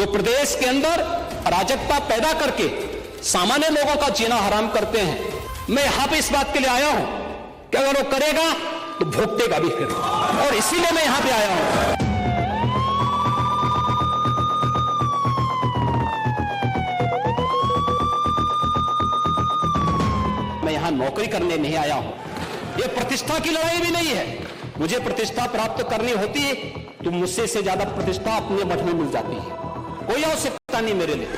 जो प्रदेश के अंदर अराजकता पैदा करके सामान्य लोगों का जीना हराम करते हैं। मैं यहां पे इस बात के लिए आया हूं कि अगर वो करेगा तो भुगतेगा भी फिर, और इसीलिए मैं यहां पे आया हूं। मैं यहां नौकरी करने नहीं आया हूं। यह प्रतिष्ठा की लड़ाई भी नहीं है। मुझे प्रतिष्ठा प्राप्त करनी होती है तो मुझसे से ज्यादा प्रतिष्ठा अपने मठ में मिल जाती है। कोई आवश्यकता नहीं मेरे लिए।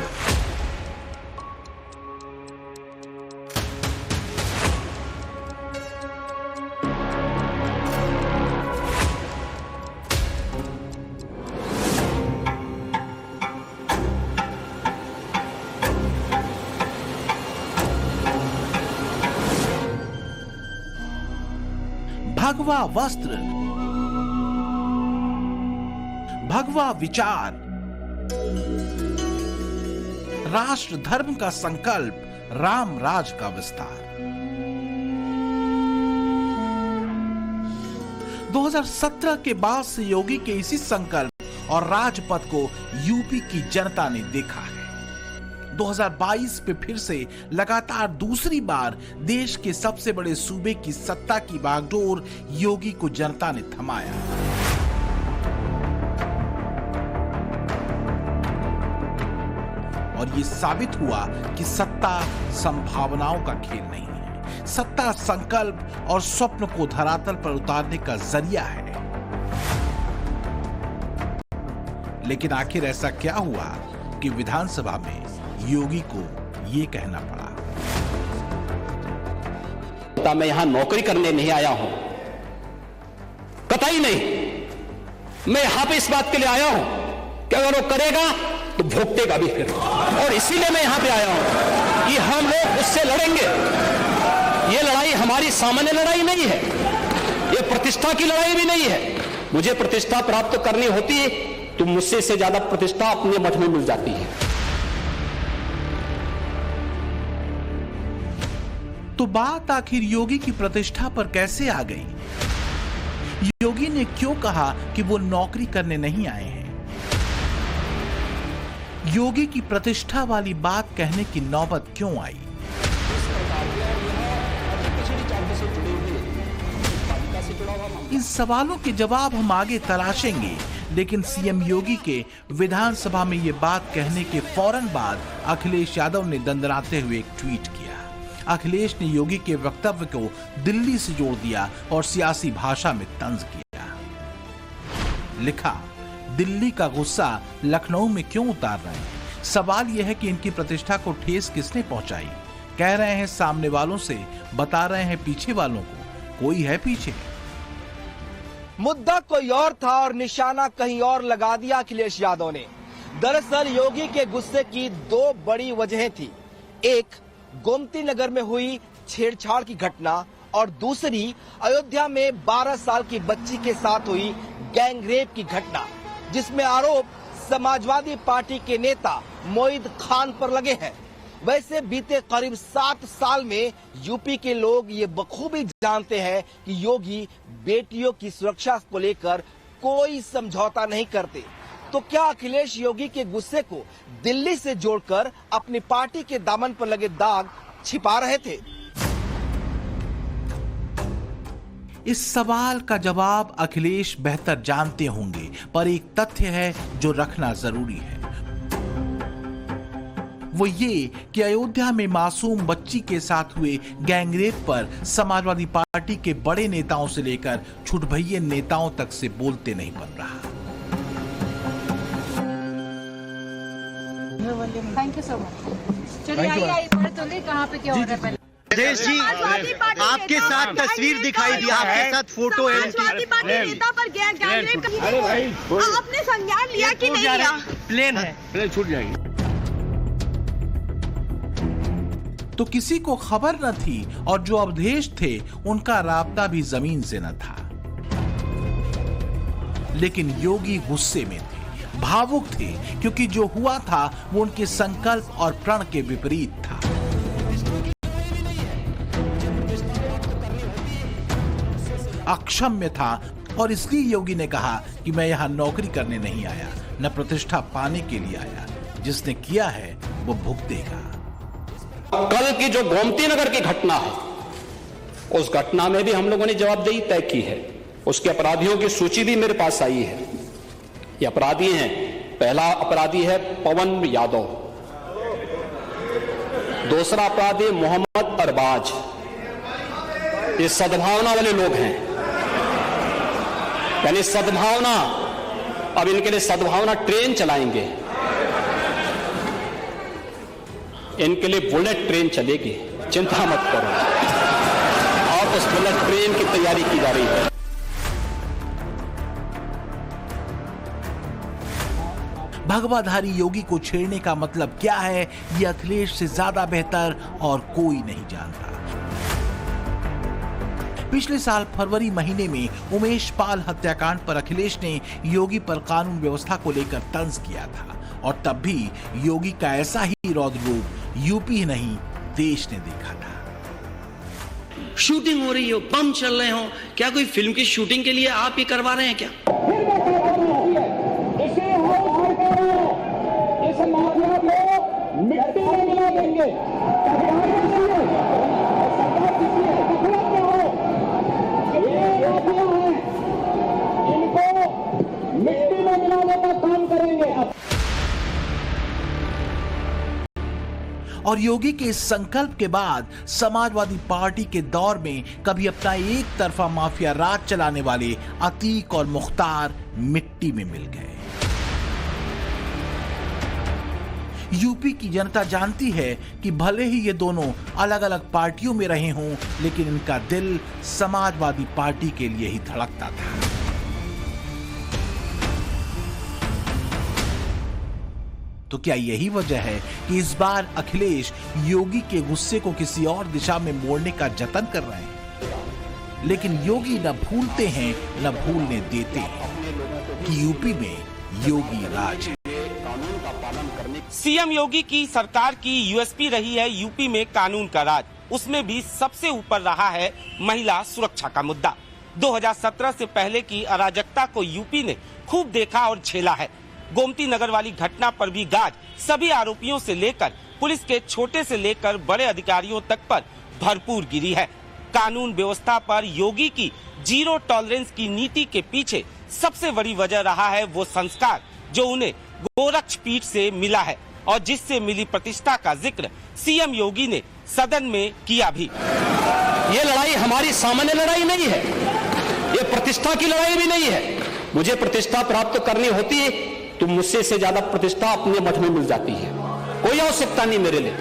भगवा वस्त्र, भगवा विचार, राष्ट्र धर्म का संकल्प, राम राज का विस्तार। 2017 के बाद से योगी के इसी संकल्प और राजपथ को यूपी की जनता ने देखा है। 2022 में फिर से लगातार दूसरी बार देश के सबसे बड़े सूबे की सत्ता की बागडोर योगी को जनता ने थमाया। और ये साबित हुआ कि सत्ता संभावनाओं का खेल नहीं है। सत्ता संकल्प और स्वप्न को धरातल पर उतारने का जरिया है। लेकिन आखिर ऐसा क्या हुआ कि विधानसभा में योगी को ये कहना पड़ा? मैं यहां नौकरी करने नहीं आया हूं, कतई नहीं। मैं यहां पे इस बात के लिए आया हूं कि अगर वो करेगा तो भुगतेगा भी फिर, और इसीलिए मैं यहां पे आया हूं कि हम लोग उससे लड़ेंगे। ये लड़ाई हमारी सामान्य लड़ाई नहीं है, ये प्रतिष्ठा की लड़ाई भी नहीं है। मुझे प्रतिष्ठा प्राप्त करनी होती है तो मुझसे से ज्यादा प्रतिष्ठा अपने मठ में मिल जाती है। तो बात आखिर योगी की प्रतिष्ठा पर कैसे आ गई? योगी ने क्यों कहा कि वो नौकरी करने नहीं आए हैं? योगी की प्रतिष्ठा वाली बात कहने की नौबत क्यों आई? इन सवालों के जवाब हम आगे तलाशेंगे, लेकिन सीएम योगी के विधानसभा में ये बात कहने के फौरन बाद अखिलेश यादव ने दंदनाते हुए एक ट्वीट किया। अखिलेश ने योगी के वक्तव्य को दिल्ली से जोड़ दिया और सियासी भाषा में तंज किया। लिखा, दिल्ली का गुस्सा लखनऊ में क्यों उतार रहे हैं? सवाल यह है कि इनकी प्रतिष्ठा को ठेस किसने पहुंचाई? कह रहे हैं सामने वालों से, बता रहे हैं पीछे वालों को। कोई है पीछे? मुद्दा कोई और था और निशाना कहीं और लगा दिया अखिलेश यादव ने। दरअसल योगी के गुस्से की दो बड़ी वजहें थी। एक, गोमती नगर में हुई छेड़छाड़ की घटना, और दूसरी अयोध्या में 12 साल की बच्ची के साथ हुई गैंगरेप की घटना, जिसमें आरोप समाजवादी पार्टी के नेता मोईद खान पर लगे हैं। वैसे बीते करीब 7 साल में यूपी के लोग ये बखूबी जानते हैं कि योगी बेटियों की सुरक्षा को लेकर कोई समझौता नहीं करते। तो क्या अखिलेश योगी के गुस्से को दिल्ली से जोड़कर अपनी पार्टी के दामन पर लगे दाग छिपा रहे थे? इस सवाल का जवाब अखिलेश बेहतर जानते होंगे, पर एक तथ्य है जो रखना जरूरी है। वो ये कि अयोध्या में मासूम बच्ची के साथ हुए गैंगरेप पर समाजवादी पार्टी के बड़े नेताओं से लेकर छुटभइये नेताओं तक से बोलते नहीं बन रहा। Thank you so much. चलिए आइए पढ़ तो ले कहाँ पे क्या हो रहा है पहले। देश जी, आपके साथ तस्वीर दिखाई दी, आपके साथ फोटो है। समाजवादी पार्टी नेता पर गैंगरेप का आपने संज्ञान लिया कि नहीं लिया? प्लेन है, प्लेन छूट जाएगी। तो किसी को खबर न थी और जो अवधेश थे उनका राब्ता भी जमीन से न था। लेकिन योगी गुस्से में थे, भावुक थे, क्योंकि जो हुआ था वो उनके संकल्प और प्रण के विपरीत था। अक्षम्य था और इसलिए योगी ने कहा कि मैं यहां नौकरी करने नहीं आया, न प्रतिष्ठा पाने के लिए आया। जिसने किया है वो भुगतेगा। कल की जो गोमती नगर की घटना है, उस घटना में भी हम लोगों ने जवाबदेही तय की है। उसके अपराधियों की सूची भी मेरे पास आई है। ये अपराधी हैं, पहला अपराधी है पवन यादव, दूसरा अपराधी मोहम्मद अरबाज। ये सद्भावना वाले लोग हैं, यानी सद्भावना, अब इनके लिए सद्भावना ट्रेन चलाएंगे, इनके लिए बुलेट ट्रेन चलेगी, चिंता मत करो। और उस बुलेट ट्रेन की तैयारी की जा रही है। भगवाधारी योगी को छेड़ने का मतलब क्या है, ये अखिलेश से ज्यादा बेहतर और कोई नहीं जानता। पिछले साल फरवरी महीने में उमेश पाल हत्याकांड पर अखिलेश ने योगी पर कानून व्यवस्था को लेकर तंज किया था, और तब भी योगी का ऐसा ही रौद्र रूप यूपी ही नहीं देश ने देखा था। शूटिंग हो रही हो, बम चल रहे हो, क्या कोई फिल्म की शूटिंग के लिए आप ये करवा रहे हैं क्या? इस माफिया को मिट्टी में मिला देंगे। इनको मिट्टी में मिलाने का काम करेंगे। और योगी के इस संकल्प के बाद समाजवादी पार्टी के दौर में कभी अपना एक तरफा माफिया राज चलाने वाले अतीक और मुख्तार मिट्टी में मिल गए। यूपी की जनता जानती है कि भले ही ये दोनों अलग अलग पार्टियों में रहे हों, लेकिन इनका दिल समाजवादी पार्टी के लिए ही धड़कता था। तो क्या यही वजह है कि इस बार अखिलेश योगी के गुस्से को किसी और दिशा में मोड़ने का जतन कर रहे हैं? लेकिन योगी न भूलते हैं न भूलने देते हैं कि यूपी में योगी राज है। सीएम योगी की सरकार की यूएसपी रही है यूपी में कानून का राज। उसमें भी सबसे ऊपर रहा है महिला सुरक्षा का मुद्दा। 2017 से पहले की अराजकता को यूपी ने खूब देखा और झेला है। गोमती नगर वाली घटना पर भी गाज सभी आरोपियों से लेकर पुलिस के छोटे से लेकर बड़े अधिकारियों तक पर भरपूर गिरी है। कानून व्यवस्था पर योगी की जीरो टॉलरेंस की नीति के पीछे सबसे बड़ी वजह रहा है वो संस्कार जो उन्हें गोरक्ष पीठ से मिला है, और जिससे मिली प्रतिष्ठा का जिक्र सीएम योगी ने सदन में किया भी। ये लड़ाई हमारी सामान्य लड़ाई नहीं है, ये प्रतिष्ठा की लड़ाई भी नहीं है। मुझे प्रतिष्ठा प्राप्त करनी होती है तो मुझसे से ज्यादा प्रतिष्ठा अपने मठ में मिल जाती है, कोई आवश्यकता नहीं मेरे लिए।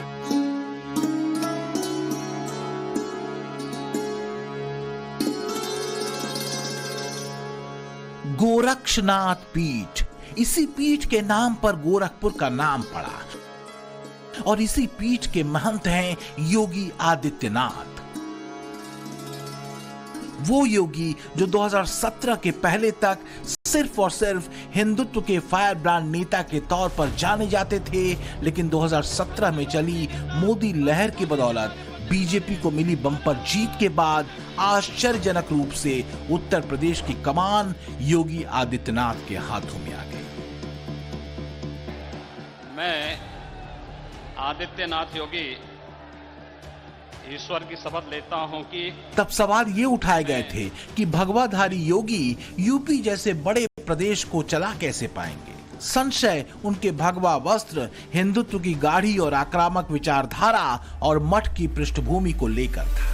गोरक्षनाथ पीठ, इसी पीठ के नाम पर गोरखपुर का नाम पड़ा, और इसी पीठ के महंत हैं योगी आदित्यनाथ। वो योगी जो 2017 के पहले तक सिर्फ और सिर्फ हिंदुत्व के फायर ब्रांड नेता के तौर पर जाने जाते थे, लेकिन 2017 में चली मोदी लहर की बदौलत बीजेपी को मिली बम्पर जीत के बाद आश्चर्यजनक रूप से उत्तर प्रदेश की कमान योगी आदित्यनाथ के हाथों में आ गई। मैं आदित्यनाथ योगी ईश्वर की शपथ लेता हूं कि तब सवाल ये उठाए गए थे कि भगवाधारी योगी यूपी जैसे बड़े प्रदेश को चला कैसे पाएंगे। संशय उनके भगवा वस्त्र, हिंदुत्व की गाढ़ी और आक्रामक विचारधारा और मठ की पृष्ठभूमि को लेकर था।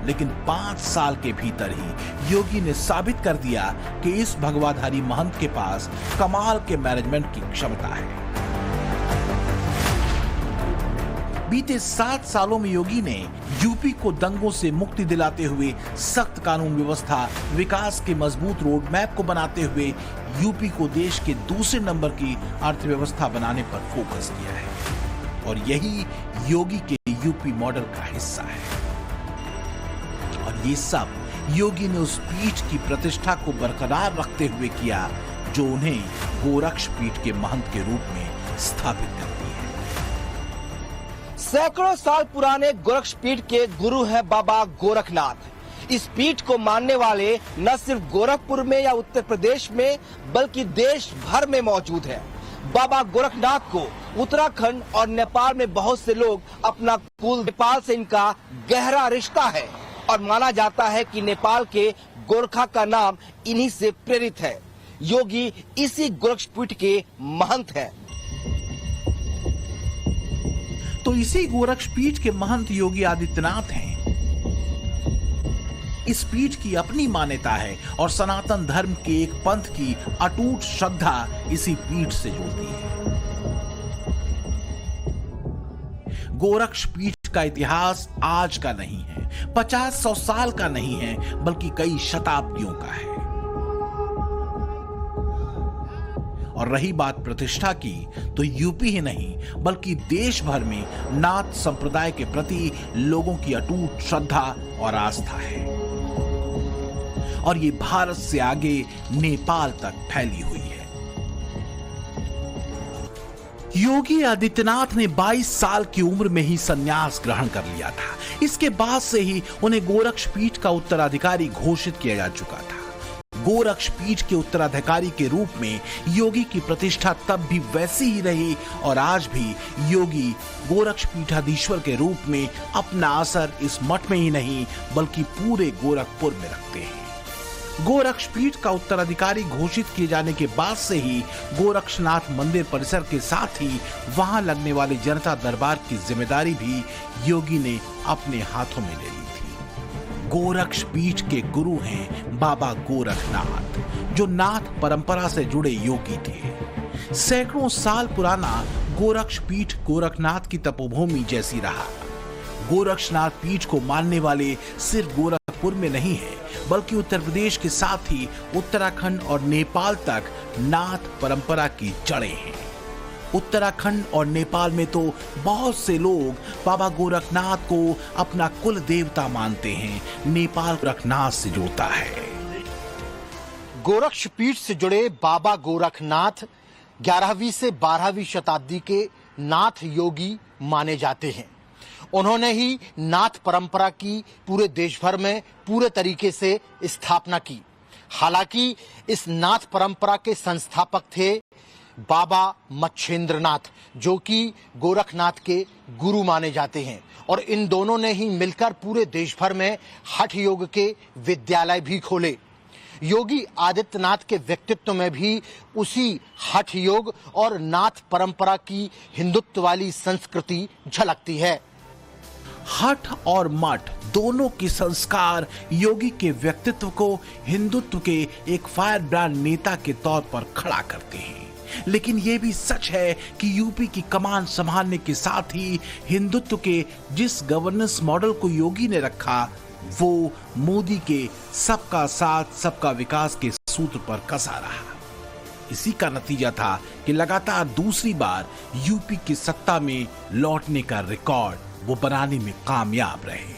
लेकिन 5 साल के भीतर ही योगी ने साबित कर दिया कि इस भगवाधारी महंत के पास कमाल के मैनेजमेंट की क्षमता है। बीते 7 सालों में योगी ने यूपी को दंगों से मुक्ति दिलाते हुए सख्त कानून व्यवस्था, विकास के मजबूत रोड मैप को बनाते हुए यूपी को देश के दूसरे नंबर की अर्थव्यवस्था बनाने पर फोकस किया है, और यही योगी के यूपी मॉडल का हिस्सा है। और ये सब योगी ने उस पीठ की प्रतिष्ठा को बरकरार रखते हुए किया जो उन्हें गोरक्ष पीठ के महंत के रूप में स्थापित करती है। सैकड़ों साल पुराने गोरक्ष पीठ के गुरु हैं बाबा गोरखनाथ। इस पीठ को मानने वाले न सिर्फ गोरखपुर में या उत्तर प्रदेश में बल्कि देश भर में मौजूद है। बाबा गोरखनाथ को उत्तराखंड और नेपाल में बहुत से लोग अपना कुल, नेपाल से इनका गहरा रिश्ता है और माना जाता है कि नेपाल के गोरखा का नाम इन्हीं से प्रेरित है। योगी इसी गोरक्षपीठ के महंत हैं। तो इसी गोरक्षपीठ के महंत योगी आदित्यनाथ हैं। इस पीठ की अपनी मान्यता है और सनातन धर्म के एक पंथ की अटूट श्रद्धा इसी पीठ से जुड़ती है। गोरक्षपीठ का इतिहास आज का नहीं है, 50-100 साल का नहीं है, बल्कि कई शताब्दियों का है। और रही बात प्रतिष्ठा की, तो यूपी ही नहीं बल्कि देश भर में नाथ संप्रदाय के प्रति लोगों की अटूट श्रद्धा और आस्था है और ये भारत से आगे नेपाल तक फैली हुई है। योगी आदित्यनाथ ने 22 साल की उम्र में ही संन्यास ग्रहण कर लिया था। इसके बाद से ही उन्हें गोरक्षपीठ का उत्तराधिकारी घोषित किया जा चुका था। गोरक्षपीठ के उत्तराधिकारी के रूप में योगी की प्रतिष्ठा तब भी वैसी ही रही और आज भी योगी गोरक्षपीठाधीश्वर के रूप में अपना असर इस मठ में ही नहीं बल्कि पूरे गोरखपुर में रखते हैं। गोरक्षपीठ का उत्तराधिकारी घोषित किए जाने के बाद से ही गोरक्षनाथ मंदिर परिसर के साथ ही वहां लगने वाले जनता दरबार की जिम्मेदारी भी योगी ने अपने हाथों में ले ली थी। गोरक्षपीठ के गुरु हैं बाबा गोरखनाथ, जो नाथ परंपरा से जुड़े योगी थे। सैकड़ों साल पुराना गोरक्षपीठ गोरखनाथ की तपोभूमि जैसी रहा। गोरक्षनाथ पीठ को मानने वाले सिर्फ गोरखपुर में नहीं है बल्कि उत्तर प्रदेश के साथ ही उत्तराखंड और नेपाल तक नाथ परंपरा की जड़ें हैं। उत्तराखंड और नेपाल में तो बहुत से लोग बाबा गोरखनाथ को अपना कुल देवता मानते हैं। नेपाल गोरखनाथ से जुड़ता है। गोरक्षपीठ से जुड़े बाबा गोरखनाथ 11वीं से 12वीं शताब्दी के नाथ योगी माने जाते हैं। उन्होंने ही नाथ परंपरा की पूरे देश भर में पूरे तरीके से स्थापना की। हालांकि इस नाथ परंपरा के संस्थापक थे बाबा मच्छेंद्रनाथ, जो कि गोरखनाथ के गुरु माने जाते हैं और इन दोनों ने ही मिलकर पूरे देश भर में हठ योग के विद्यालय भी खोले। योगी आदित्यनाथ के व्यक्तित्व में भी उसी हठ योग और नाथ परंपरा की हिंदुत्व वाली संस्कृति झलकती है। हठ और मठ दोनों के संस्कार योगी के व्यक्तित्व को हिंदुत्व के एक फायर ब्रांड नेता के तौर पर खड़ा करते हैं। लेकिन यह भी सच है कि यूपी की कमान संभालने के साथ ही हिंदुत्व के जिस गवर्नेंस मॉडल को योगी ने रखा, वो मोदी के सबका साथ सबका विकास के सूत्र पर कसा रहा। इसी का नतीजा था कि लगातार दूसरी बार यूपी की सत्ता में लौटने का रिकॉर्ड वो बनाने में कामयाब रहे।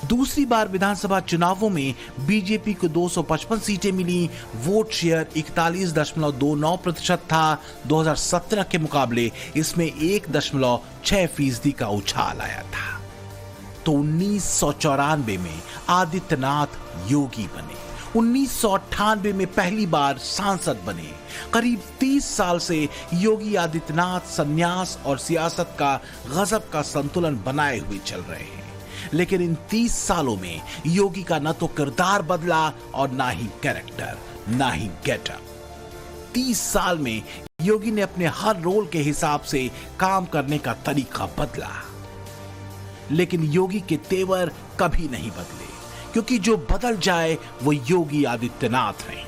दूसरी बार विधानसभा चुनावों में बीजेपी को 255 सीटें मिली। वोट शेयर 41.29% था। 2017 के मुकाबले इसमें 1.6% का उछाल आया था। तो 1994 में आदित्यनाथ योगी बने। 1998 में पहली बार सांसद बने। करीब 30 साल से योगी आदित्यनाथ संन्यास और सियासत का गजब का संतुलन बनाए हुए चल रहे हैं। लेकिन इन 30 सालों में योगी का न तो किरदार बदला और ना ही कैरेक्टर, ना ही गेटअप। 30 साल में योगी ने अपने हर रोल के हिसाब से काम करने का तरीका बदला, लेकिन योगी के तेवर कभी नहीं बदले, क्योंकि जो बदल जाए वो योगी आदित्यनाथ हैं।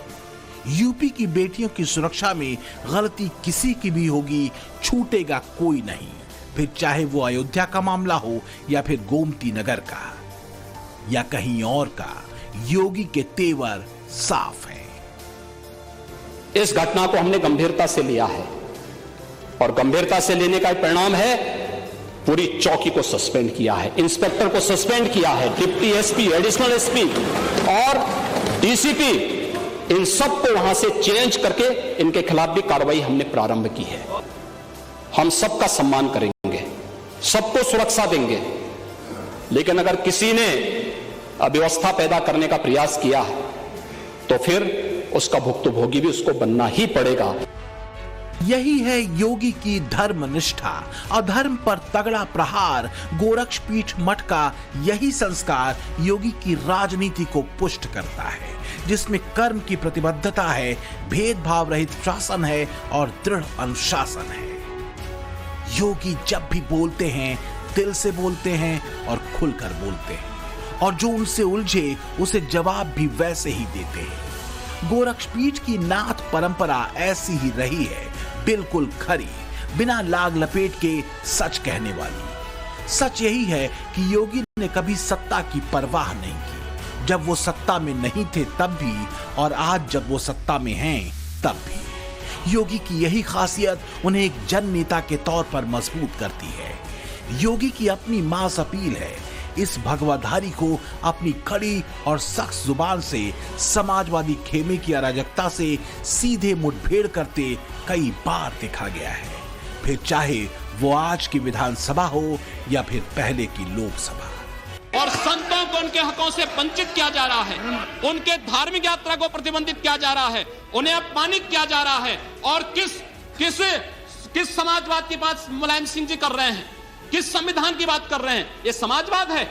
यूपी की बेटियों की सुरक्षा में गलती किसी की भी होगी, छूटेगा कोई नहीं, फिर चाहे वो अयोध्या का मामला हो या फिर गोमती नगर का या कहीं और का। योगी के तेवर साफ है। इस घटना को हमने गंभीरता से लिया है और गंभीरता से लेने का परिणाम है पूरी चौकी को सस्पेंड किया है, इंस्पेक्टर को सस्पेंड किया है, डिप्टी एसपी, एडिशनल एसपी और डीसीपी, इन सबको वहां से चेंज करके इनके खिलाफ भी कार्रवाई हमने प्रारंभ की है। हम सबका सम्मान करेंगे, सबको सुरक्षा देंगे, लेकिन अगर किसी ने अव्यवस्था पैदा करने का प्रयास किया है तो फिर उसका भुक्तभोगी भी उसको बनना ही पड़ेगा। यही है योगी की धर्मनिष्ठा, अधर्म पर तगड़ा प्रहार। गोरक्षपीठ मठ का यही संस्कार योगी की राजनीति को पुष्ट करता है, जिसमें कर्म की प्रतिबद्धता है, भेदभाव रहित शासन है और दृढ़ अनुशासन है। योगी जब भी बोलते हैं दिल से बोलते हैं और खुलकर बोलते हैं, और जो उनसे उलझे उसे जवाब भी वैसे ही देते हैं। गोरक्षपीठ की नाथ परंपरा ऐसी ही रही है, बिल्कुल खरी, बिना लाग लपेट के सच कहने वाली। सच यही है कि योगी ने कभी सत्ता की परवाह नहीं की, जब वो सत्ता में नहीं थे तब भी, और आज जब वो सत्ता में हैं तब भी। योगी की यही खासियत उन्हें एक जन नेता के तौर पर मजबूत करती है। योगी की अपनी मास अपील है, इस भगवाधारी को अपनी कड़ी और सख्त जुबान से समाजवादी खेमे की अराजकता से सीधे मुठभेड़ करते कई बार देखा गया है, फिर चाहे वो आज की विधानसभा हो या फिर पहले की लोकसभा। और संतों को उनके हकों से वंचित किया जा रहा है, उनके धार्मिक यात्रा को प्रतिबंधित किया जा रहा है, उन्हें अपमानित किया जा रहा है। और किस समाजवाद की बात मुलायम सिंह जी कर रहे हैं, किस संविधान की बात कर रहे हैं? ये समाजवाद है।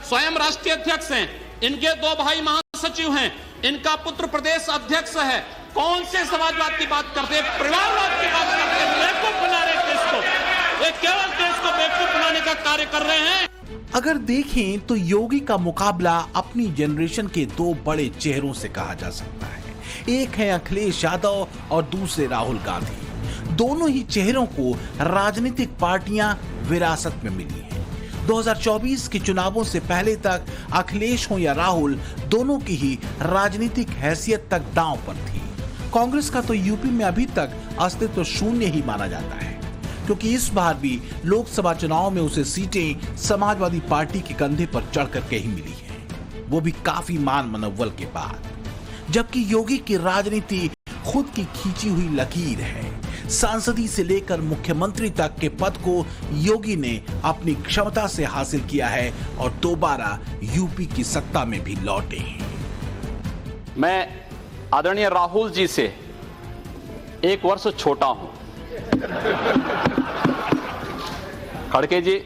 स्वयं राष्ट्रीय अध्यक्ष हैं, इनके 2 भाई महासचिव हैं, इनका पुत्र प्रदेश अध्यक्ष है। कौन से समाजवाद की बात करते हैं? परिवारवाद की बात करते हैं। बेवकूफ बना रहे देश को, ये केवल देश को बेवकूफ बनाने का कार्य कर रहे हैं। अगर देखें तो योगी का मुकाबला अपनी जनरेशन के 2 बड़े चेहरों से कहा जा सकता है। एक है अखिलेश यादव और दूसरे राहुल गांधी। दोनों ही चेहरों को राजनीतिक पार्टियां विरासत में मिली हैं। 2024 के चुनावों से पहले तक अखिलेश हो या राहुल, दोनों की ही राजनीतिक हैसियत तक दांव पर थी। कांग्रेस का तो यूपी में अभी तक अस्तित्व शून्य ही माना जाता है, क्योंकि इस बार भी लोकसभा चुनाव में उसे सीटें समाजवादी पार्टी के कंधे पर चढ़ करके ही मिली हैं, वो भी काफी मान मनव्वल के बाद। जबकि योगी की राजनीति खुद की खींची हुई लकीर है। सांसदी से लेकर मुख्यमंत्री तक के पद को योगी ने अपनी क्षमता से हासिल किया है और दोबारा यूपी की सत्ता में भी लौटे हैं। मैं आदरणीय राहुल जी से 1 वर्ष छोटा हूं। खड़गे जी,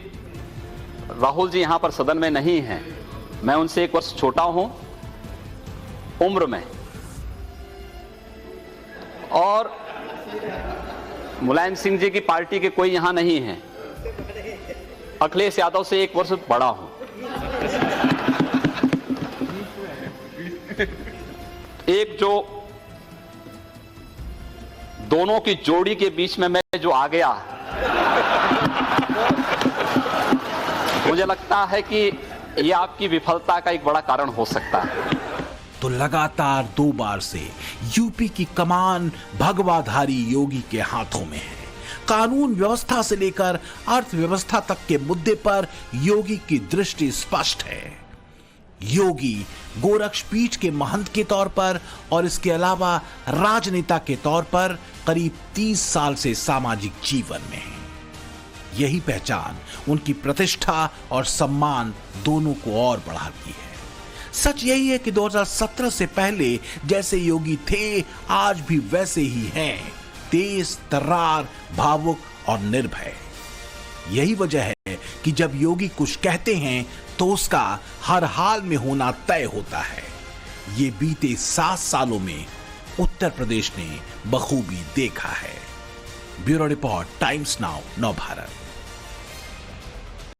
राहुल जी यहां पर सदन में नहीं हैं, मैं उनसे 1 वर्ष छोटा हूं उम्र में, और मुलायम सिंह जी की पार्टी के कोई यहां नहीं है। अखिलेश यादव से 1 वर्ष बड़ा हूं। एक जो दोनों की जोड़ी के बीच में मैं जो आ गया, मुझे लगता है कि यह आपकी विफलता का एक बड़ा कारण हो सकता है। तो लगातार 2 बार से यूपी की कमान भगवाधारी योगी के हाथों में है। कानून व्यवस्था से लेकर अर्थव्यवस्था तक के मुद्दे पर योगी की दृष्टि स्पष्ट है। योगी गोरक्षपीठ के महंत के तौर पर और इसके अलावा राजनेता के तौर पर करीब 30 साल से सामाजिक जीवन में है। यही पहचान उनकी प्रतिष्ठा और सम्मान दोनों को और बढ़ाती है। सच यही है कि 2017 से पहले जैसे योगी थे, आज भी वैसे ही हैं, तेज तर्रार, भावुक और निर्भय। यही वजह है कि जब योगी कुछ कहते हैं तो उसका हर हाल में होना तय होता है। ये बीते 7 सालों में उत्तर प्रदेश ने बखूबी देखा है। ब्यूरो रिपोर्ट, टाइम्स नाउ, नव भारत।